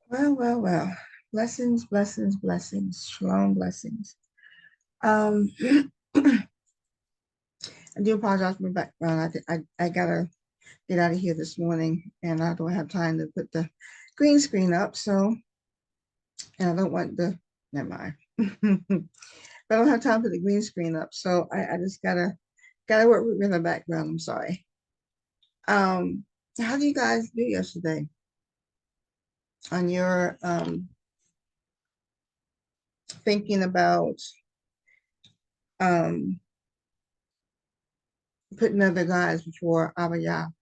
Well. Blessings, blessings, blessings. Shalom blessings. Um, I do apologize for my background. I gotta get out of here this morning, and I don't have time to put the green screen up. So, and I don't want the never mind. But I don't have time to put the green screen up. So I just gotta work with the background. I'm sorry. Um, how do you guys do yesterday on your thinking about um putting other guys before Abba?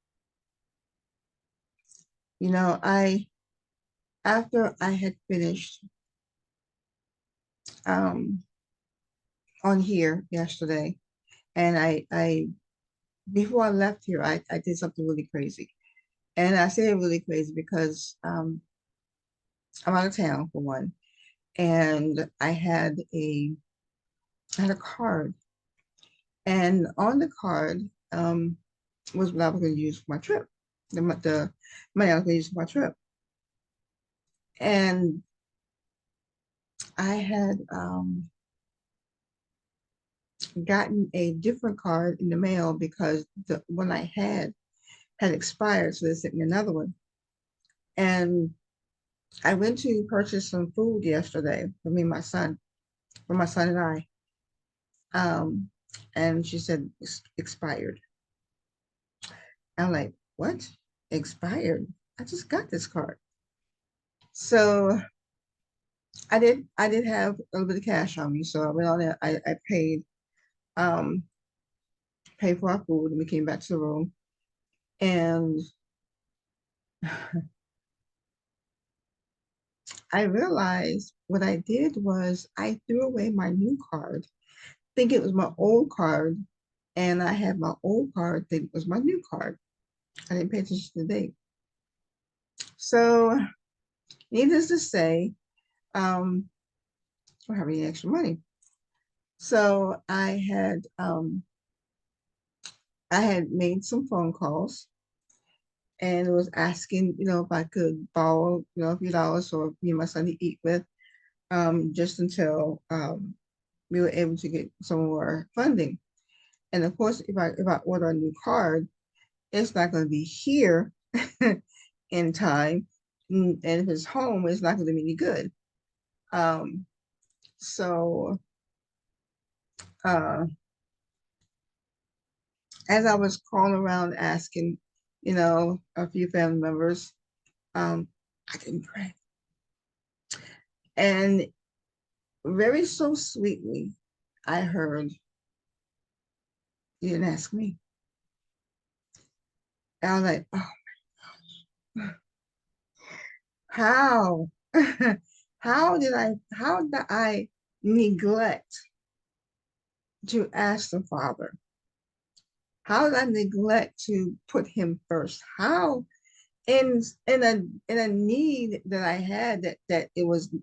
I after I had finished um on here yesterday, and I before I left here, I did something really crazy. And I say really crazy because I'm out of town for one, and I had a card, and on the card was what I was going to use for my trip, the money I was going to use for my trip, and I had gotten a different card in the mail because the one I had expired, so they sent me another one. And I went to purchase some food yesterday for me and my son, for my son and I. Um, and she said it's expired. I'm like, what? Expired? I just got this card. So I did have a little bit of cash on me. So I went on there, I um paid for our food and we came back to the room. And I realized what I did was I threw away my new card, think it was my old card, and I had my old card think it was my new card. I didn't pay attention to the date. So, needless to say, I don't have any extra money. So I had made some phone calls and was asking, if I could borrow, a few dollars for me and my son to eat with, just until we were able to get some more funding. And of course, if I order a new card, it's not going to be here in time. And if it's home, it's not going to be any good. Um, so uh, as I was calling around asking, a few family members, I didn't pray. And very so sweetly, I heard, you didn't ask me. And I was like, oh, how? How did I neglect to ask the Father? How did I neglect to put him first? How in in a need that I had that it was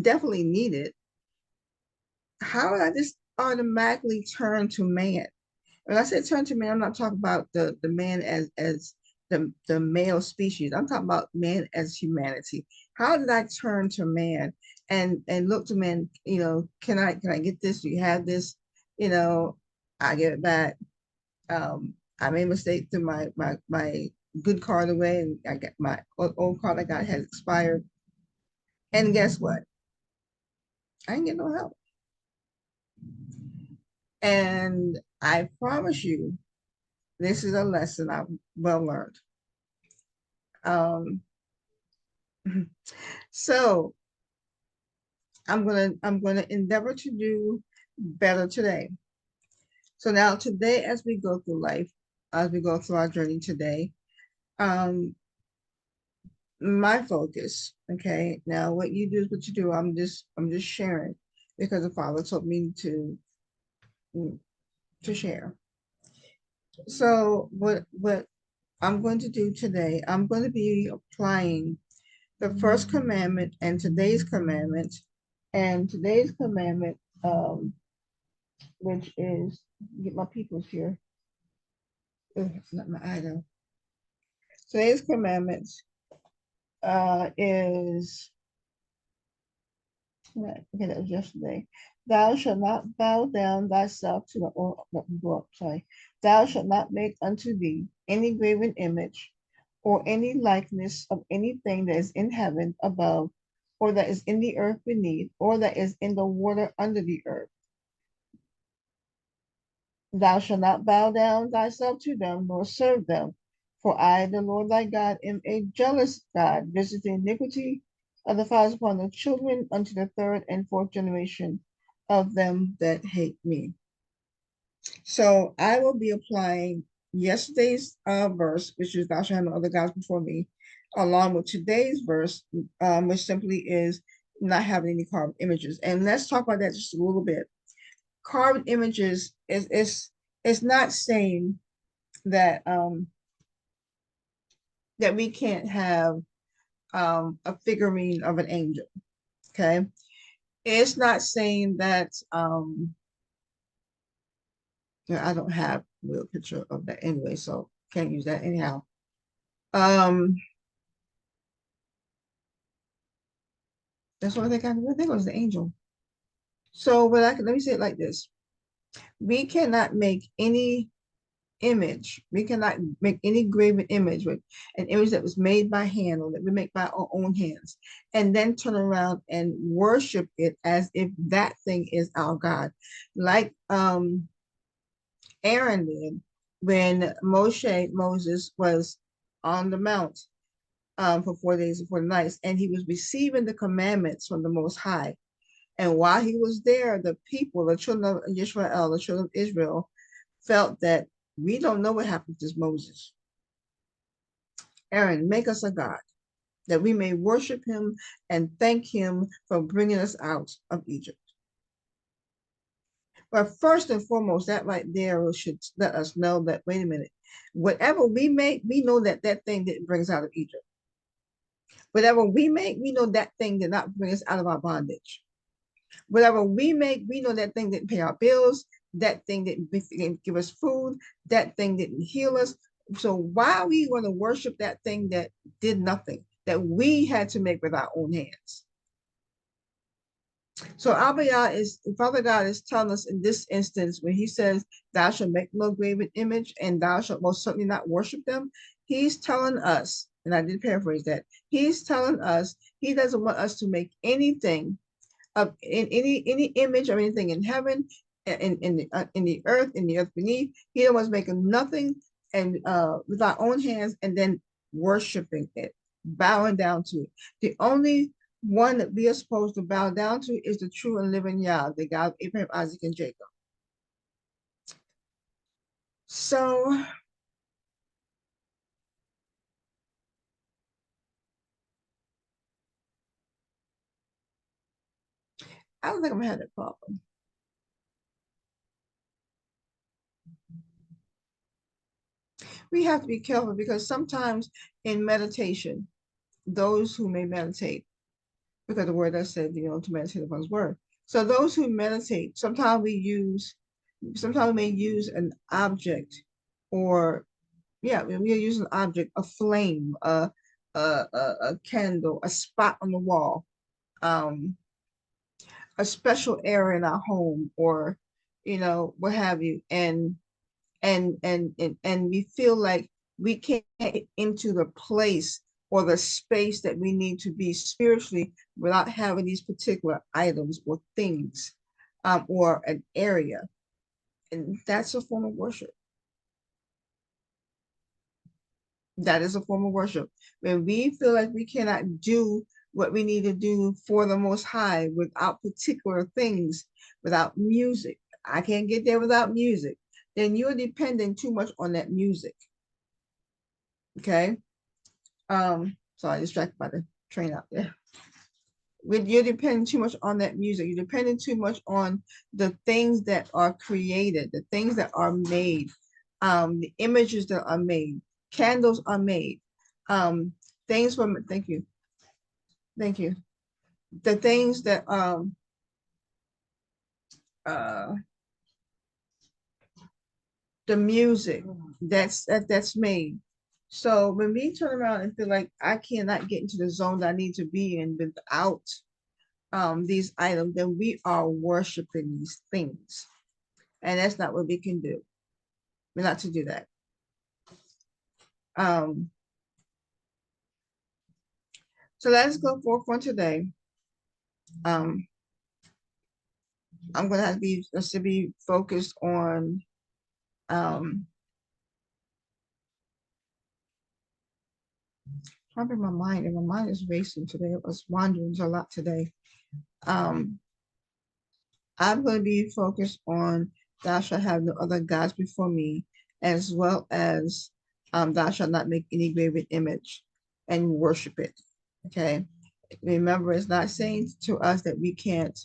definitely needed, how did I just automatically turn to man? When I say turn to man, I'm not talking about the man as the male species. I'm talking about man as humanity. How did I turn to man and look to man, can I get this? Do you have this? You know, I get it back. I made a mistake, threw my good card away, and I got my old card I got has expired. And guess what? I didn't get no help. And I promise you, this is a lesson I've well learned. Um, so I'm gonna endeavor to do better today. So now today, as we go through life, as we go through our journey today, um, my focus, okay. Now what you do is what you do. I'm just sharing because the Father told me to share. So what I'm going to do today, I'm going to be applying the first commandment and today's commandment, and today's commandment, which is get my peoples here. Ugh, it's not my item. Today's commandments is right. Okay, that was yesterday. Thou shalt not bow down thyself to the sorry. Thou shalt not make unto thee any graven image or any likeness of anything that is in heaven above, or that is in the earth beneath, or that is in the water under the earth. Thou shalt not bow down thyself to them, nor serve them. For I, the Lord thy God, am a jealous God, visiting iniquity of the fathers upon the children unto the third and fourth generation of them that hate me. So I will be applying yesterday's verse, which is thou shalt have no other gods before me, along with today's verse, which simply is not having any carved images. And let's talk about that just a little bit. Carved images is not saying that that we can't have a figurine of an angel. Okay, it's not saying that I don't have a real picture of that anyway, so can't use that anyhow. Um, that's what I think. I think it was the angel. So, but let me say it like this: we cannot make any image. We cannot make any graven image with an image that was made by hand or that we make by our own hands, and then turn around and worship it as if that thing is our God, like Aaron did when Moses was on the mount for 4 days and 4 nights, and he was receiving the commandments from the Most High. And while he was there, the people, the children of Israel, the children of Israel, felt that we don't know what happened to Moses. Aaron, make us a God that we may worship him and thank him for bringing us out of Egypt. But first and foremost, that right there should let us know that, wait a minute, whatever we make, we know that that thing didn't bring us out of Egypt. Whatever we make, we know that thing did not bring us out of our bondage. Whatever we make, we know that thing didn't pay our bills, that thing didn't give us food, that thing didn't heal us. So why are we going to worship that thing that did nothing, that we had to make with our own hands? So Abba YAH is, Father God is telling us in this instance, when he says, thou shalt make no graven image and thou shalt most certainly not worship them, he's telling us, and I did paraphrase that, he's telling us he doesn't want us to make anything of in any image of anything in heaven, in the earth beneath. He was making nothing and with our own hands and then worshiping it, bowing down to it. The only one that we are supposed to bow down to is the true and living Yah, the God of Abraham, Isaac, and Jacob. So I don't think I'm gonna have that problem. We have to be careful because sometimes in meditation, those who may meditate, because the word does say, to meditate upon his word. So those who meditate, sometimes we may use an object, or yeah, we use an object, a flame, a candle, a spot on the wall, um, a special area in our home, or what have you, and we feel like we can't get into the place or the space that we need to be spiritually without having these particular items or things, or an area. And that's a form of worship. That is a form of worship. When we feel like we cannot do what we need to do for the Most High without particular things, without music, I can't get there without music, then you're dependent too much on that music. Okay. Sorry, distracted by the train out there. When you're depending too much on that music, you're depending too much on the things that are created, the things that are made, the images that are made, candles are made, things from, thank you. The things that uh the music that's made. So when we turn around and feel like I cannot get into the zone that I need to be in without these items, then we are worshiping these things. And that's not what we can do. We're not to do that. Um, so let's go forth on today. Um, I'm gonna have to be focused on probably my mind, and my mind is racing today. It was wandering a lot today. Um, I'm going to be focused on thou shalt have no other gods before me, as well as thou shalt not make any graven image and worship it. Okay. Remember, it's not saying to us that we can't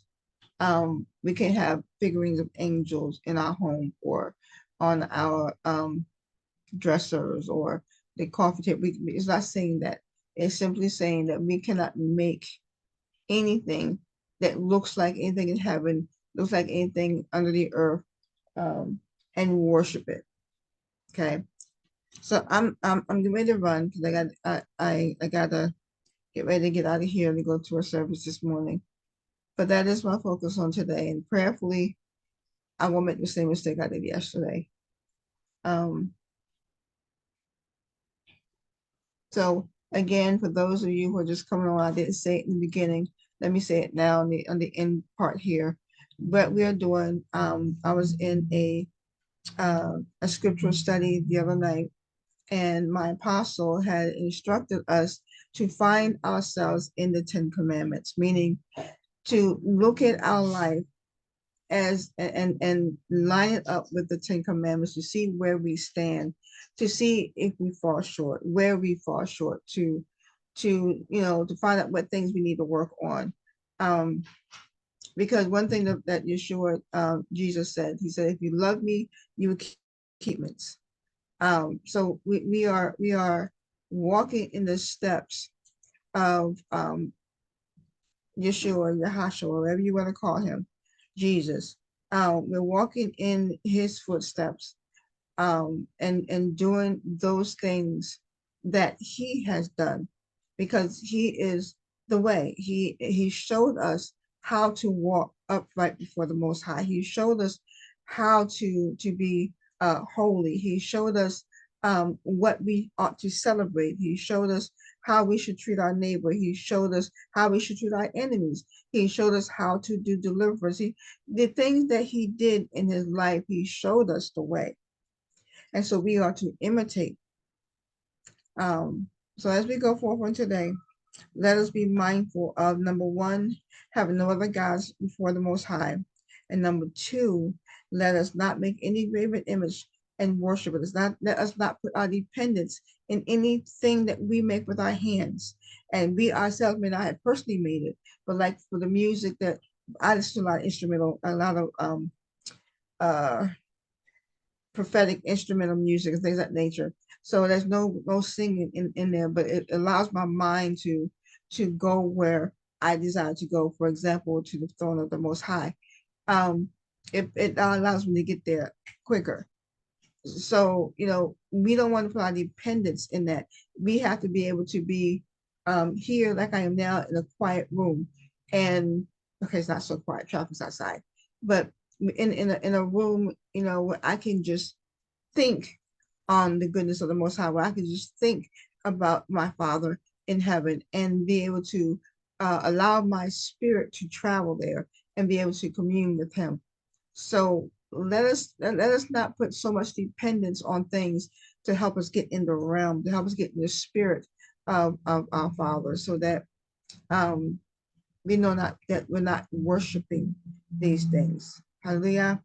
have figurines of angels in our home or on our dressers or the coffee table. It's not saying that. It's simply saying that we cannot make anything that looks like anything in heaven, looks like anything under the earth, um, and worship it. Okay. So I'm getting ready to run because I gotta get ready to get out of here and go to a service this morning. But that is my focus on today, and prayerfully, I won't make the same mistake I did yesterday. Um, so again, for those of you who are just coming on, I didn't say it in the beginning. Let me say it now on the end part here. What we are doing, I was in a scriptural study the other night, and my apostle had instructed us to find ourselves in the Ten Commandments, meaning to look at our life as and line it up with the Ten Commandments to see where we stand, to see if we fall short, where we fall short, to find out what things we need to work on. Because one thing that Yeshua, Jesus said, he said, if you love me, you will keep me. So we are walking in the steps of Yeshua, Yahashua, whatever you want to call him, Jesus. We're walking in his footsteps, and doing those things that he has done, because he is the way. He showed us how to walk upright before the Most High. He showed us how to be holy. He showed us what we ought to celebrate. He showed us how we should treat our neighbor. He showed us how we should treat our enemies. He showed us how to do deliverance. The things that he did in his life, he showed us the way. And so we are to imitate. So as we go forward today, let us be mindful of number one, having no other gods before the Most High. And number two, let us not make any graven image and worship it. Let us not put our dependence in anything that we make with our hands. And we ourselves may not have personally made it, but like for the music that I listen to, a lot of instrumental, a lot of uh prophetic instrumental music and things of that nature. So there's no singing in there, but it allows my mind to go where I desire to go. For example, to the throne of the Most High. Um, it allows me to get there quicker. So we don't want to put our dependence in that. We have to be able to be here like I am now in a quiet room, and okay, it's not so quiet, traffic's outside, but in a room, where I can just think on the goodness of the Most High, where I can just think about my Father in heaven and be able to allow my spirit to travel there and be able to commune with Him. So let us not put so much dependence on things to help us get in the realm, to help us get in the spirit of our Father, so that we know not that we're not worshiping these things. Hallelujah.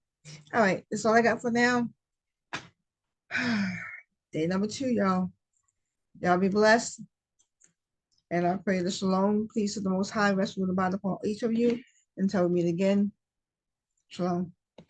All right, that's all I got for now. Day number 2, y'all. Y'all be blessed. And I pray the shalom, peace of the Most High, rest with the body upon each of you until we meet again. Shalom.